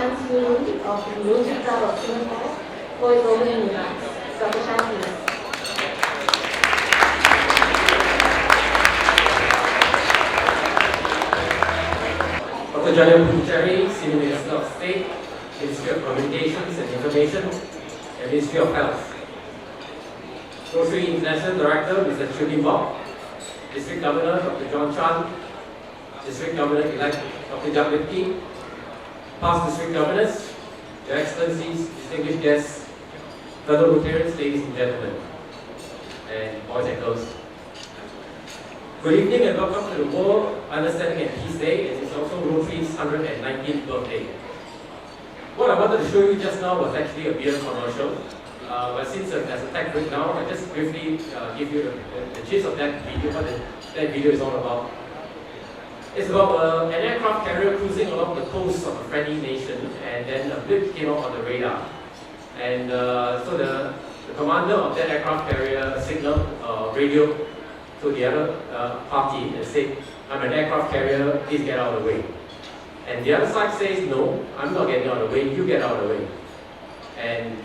Chancellor of the University of Singapore, for his opening remarks. Dr. Chan, please. Dr. Jalil Puducherry, Senior Minister of State, Ministry of Communications and Information, and Ministry of Health. Rotary International Director, Mr. Chun Bok, District Governor, Dr. John Chan, District Governor-elect, Dr. Jack Lipke, past District Governors, Your Excellencies, distinguished guests, fellow Rotarians, ladies and gentlemen, and boys and girls. Good evening and welcome to the World Understanding and Peace Day. It is also Rotary's 119th birthday. What I wanted to show you just now was actually a beer commercial. But since there's a tech break now, I'll just briefly give you the gist of that video, what that video is all about. It's about an aircraft carrier cruising along the coast of a friendly nation, and then a blip came out on the radar. And so the commander of that aircraft carrier signaled radio to the other party and said, "I'm an aircraft carrier, please get out of the way." And the other side says, "No, I'm not getting out of the way, you get out of the way." And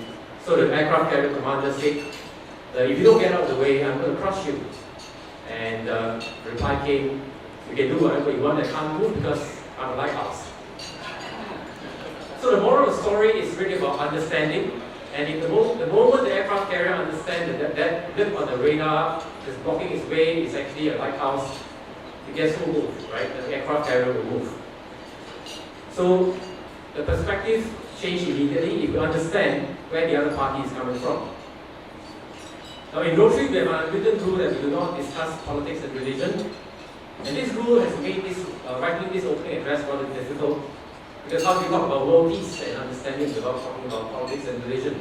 so the aircraft carrier commander said, "If you don't get out of the way, I'm going to crush you." And the reply came, "You can do whatever you want, I can't move because I'm a lighthouse." So the moral of the story is really about understanding. And if the moment the aircraft carrier understands that blip on the radar is blocking its way is actually a lighthouse, guess who will move, right? The aircraft carrier will move. So the perspective changes immediately if you understand where the other party is coming from. Now in Rotary, we have an unwritten rule that we do not discuss politics and religion. And this rule has made this writing this opening address rather difficult, because how do you talk about world peace and understanding without talking about politics and religion?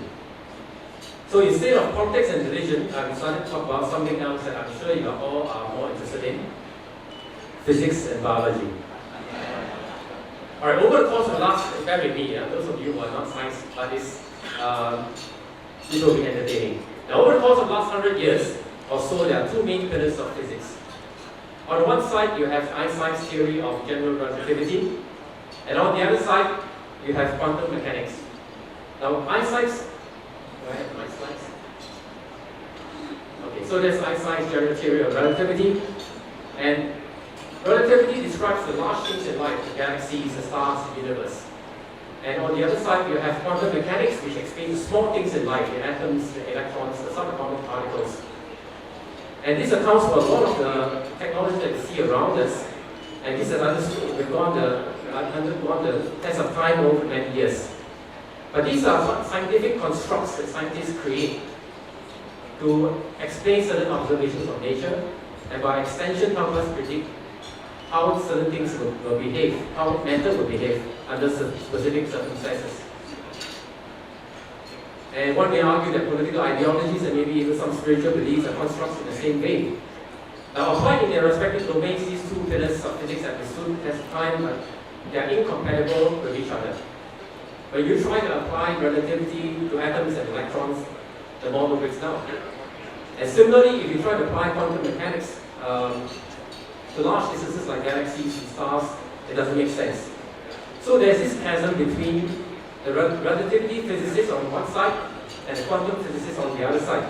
So instead of politics and religion, I decided to talk about something else that I'm sure you all are more interested in: physics and biology. Alright, over the course of the last, bear with me, those of you who are not science artists, this will be entertaining. Now, over the course of the last 100 years or so, there are two main pillars of physics. On the one side, you have Einstein's theory of general relativity, and on the other side, you have quantum mechanics. Now, Einstein's, do I have my slides? Okay, so there's Einstein's general theory of relativity, and relativity describes the large things in life, the galaxies, the stars, the universe. And on the other side, you have quantum mechanics, which explains the small things in life, the atoms, the electrons, the subatomic particles. And this accounts for a lot of the technology that we see around us. And this has undergone the test of time over many years. But these are scientific constructs that scientists create to explain certain observations of nature, and by extension help us predict how certain things will behave, how matter will behave under specific circumstances. And one may argue that political ideologies and maybe even some spiritual beliefs are constructs in the same way. Now, applied in their respective domains, these two pillars of physics have withstood test of time, but they are incompatible with each other. When you try to apply relativity to atoms and electrons, the model breaks down. And similarly, if you try to apply quantum mechanics to large distances like galaxies and stars, it doesn't make sense. So there's this chasm between the relativity physicists on one side and the quantum physicists on the other side.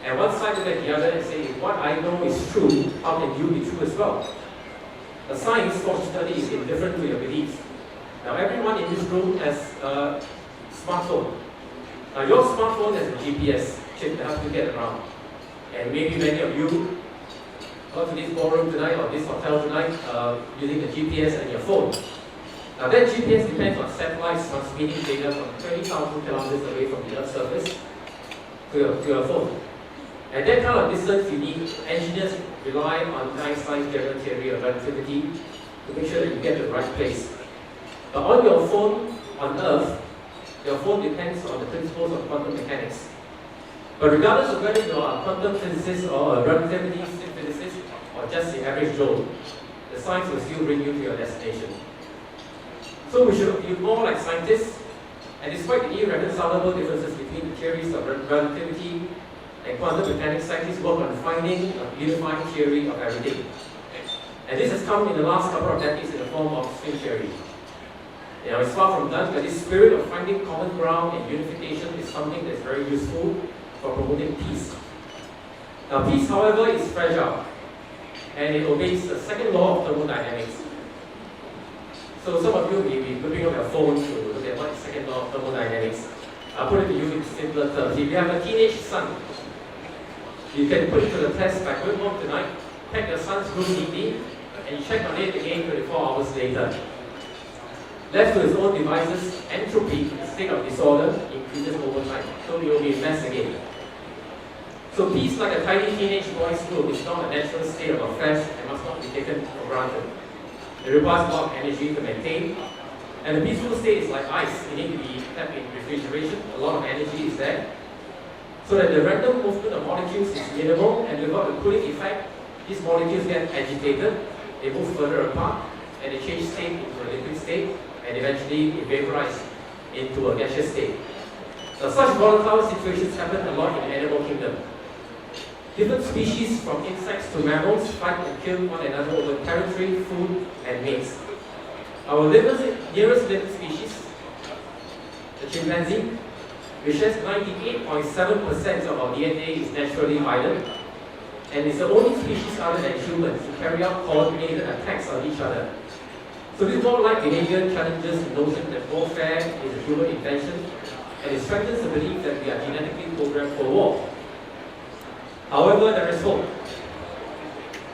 And one side look at the other and say, if what I know is true, how can you be true as well? The science, fortunately, is indifferent to your beliefs. Now everyone in this room has a smartphone. Now your smartphone has a GPS chip that helps you get around. And maybe many of you go to this ballroom tonight or this hotel tonight using the GPS and your phone. Now that GPS depends on satellites transmitting data from 20,000 kilometers away from the Earth's surface to your phone. At that kind of distance, you need engineers rely on Einstein's general theory of relativity to make sure that you get to the right place. But on your phone, on Earth, your phone depends on the principles of quantum mechanics. But regardless of whether you are a quantum physicist or a relativity physicist or just the average Joe, the science will still bring you to your destination. So we should be more like scientists, and despite the irreconcilable differences between the theories of relativity and quantum mechanics, scientists work on finding a unifying theory of everything. And this has come in the last couple of decades in the form of string theory. It's far from done, but this spirit of finding common ground and unification is something that's very useful for promoting peace. Now, peace, however, is fragile, and it obeys the second law of thermodynamics. So some of you may be looking on your phone to look at what is the second law of thermodynamics. I'll put it to you in simpler terms. If you have a teenage son, you can put it to the test by going home tonight, pack your son's room neatly, and you check on it again 24 hours later. Left to his own devices, entropy, the state of disorder, increases over time. So you'll be a mess again. So peace, like a tiny teenage boy's room, is not a natural state of affairs and must not be taken for granted. It requires a lot of energy to maintain, and a peaceful state is like ice. It needs to be kept in refrigeration. A lot of energy is there, so that the random movement of molecules is minimal, and without the cooling effect, these molecules get agitated, they move further apart, and they change state into a liquid state, and eventually it vaporizes into a gaseous state. Now, such volatile situations happen a lot in the animal kingdom. Different species, from insects to mammals, fight and kill one another over territory, food, and mates. Our nearest living species, the chimpanzee, which has 98.7% of our DNA, is naturally violent, and is the only species other than humans to carry out coordinated attacks on each other. So this warlike behavior challenges the notion that warfare is a human invention, and it strengthens the belief that we are genetically programmed for war. However, there is hope.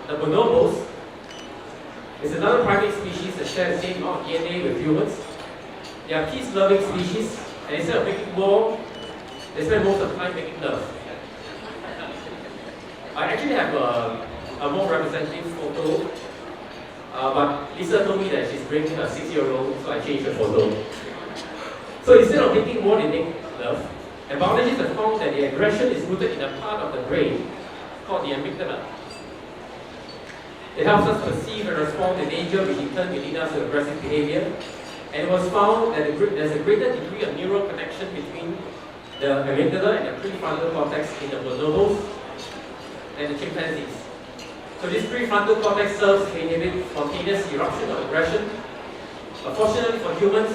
The bonobos is another primate species that share the same amount of DNA with humans. They are peace-loving species, and instead of making war, they spend most of the time making love. I actually have a more representative photo, but Lisa told me that she's bringing her 6-year-old, so I changed the photo. So instead of making war, they make love. And biologists have found that the aggression is rooted in a part of the brain called the amygdala. It helps us perceive and respond to danger, which in turn will lead us to aggressive behavior. And it was found that there's a greater degree of neural connection between the amygdala and the prefrontal cortex in the bonobos than the chimpanzees. So this prefrontal cortex serves to inhibit spontaneous eruption of aggression. But fortunately for humans,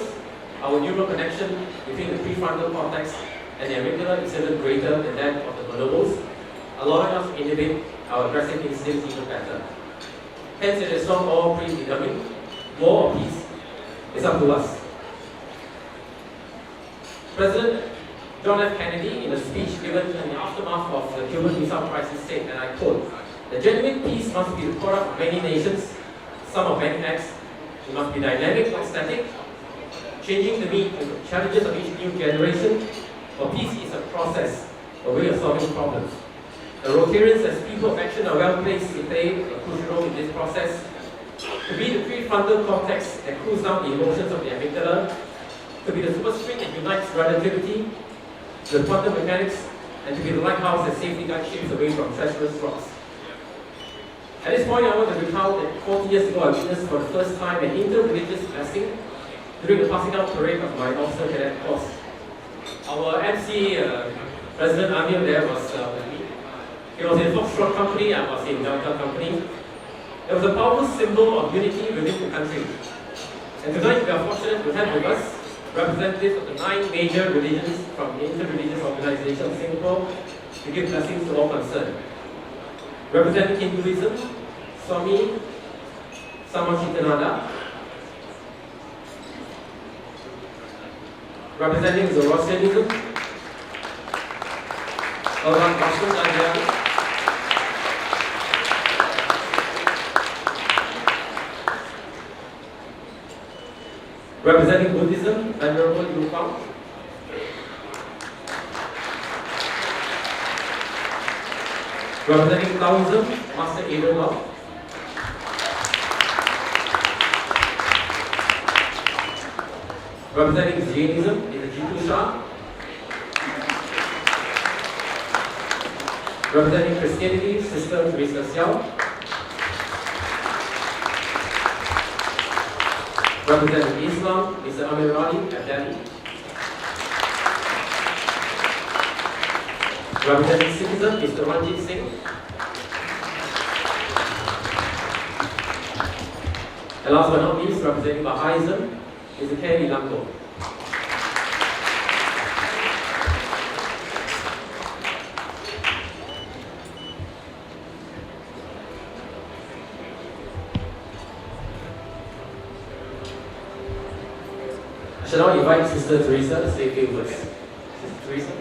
our neural connection between the prefrontal cortex and the amygdala is even greater than that of the bonobos, allowing us to inhibit our aggressive instincts even better. Hence, it is not all predetermined. War or peace is up to us. President John F. Kennedy, in a speech given in the aftermath of the Cuban Missile Crisis, said, and I quote, "The genuine peace must be the product of many nations, some of many acts. It must be dynamic, not static, changing to meet the challenges of each new generation. For peace is a process, a way of solving problems. The Rotarians, as people of action, are well placed to play a crucial role in this process, to be the prefrontal cortex that cools down the emotions of the amygdala, to be the superstring that unites relativity, the quantum mechanics, and to be the lighthouse that safely guides ships away from treacherous rocks." At this point, I want to recount that 40 years ago, I witnessed for the first time an inter-religious blessing during the passing out parade of my officer cadet course. Our MC, President Amir, there was with me. He was in Foxtrot Company, I was in Delta Company. There was a powerful symbol of unity within the country. And tonight we are fortunate to have with us representatives of the 9 major religions from the Inter-Religious Organization of Singapore to give blessings to all concerned. Representing Hinduism, Swami Samachittananda. Representing Zoroastrianism, Bhagavan Vasudev. Representing Buddhism, Venerable Yu Fang. Representing Taoism, Master Adrian Lau. Representing Jainism is the Jitu Shah. Representing Christianity, Sister Teresa Xiao. Representing Islam, Mr. Amir Ali at Delhi. Representing Sikhism, Mr. Ranjit Singh. And last but not least, representing Baha'ism, Mr. Ken Ilambo. I shall now invite Sister Teresa to say a few words. Sister Teresa.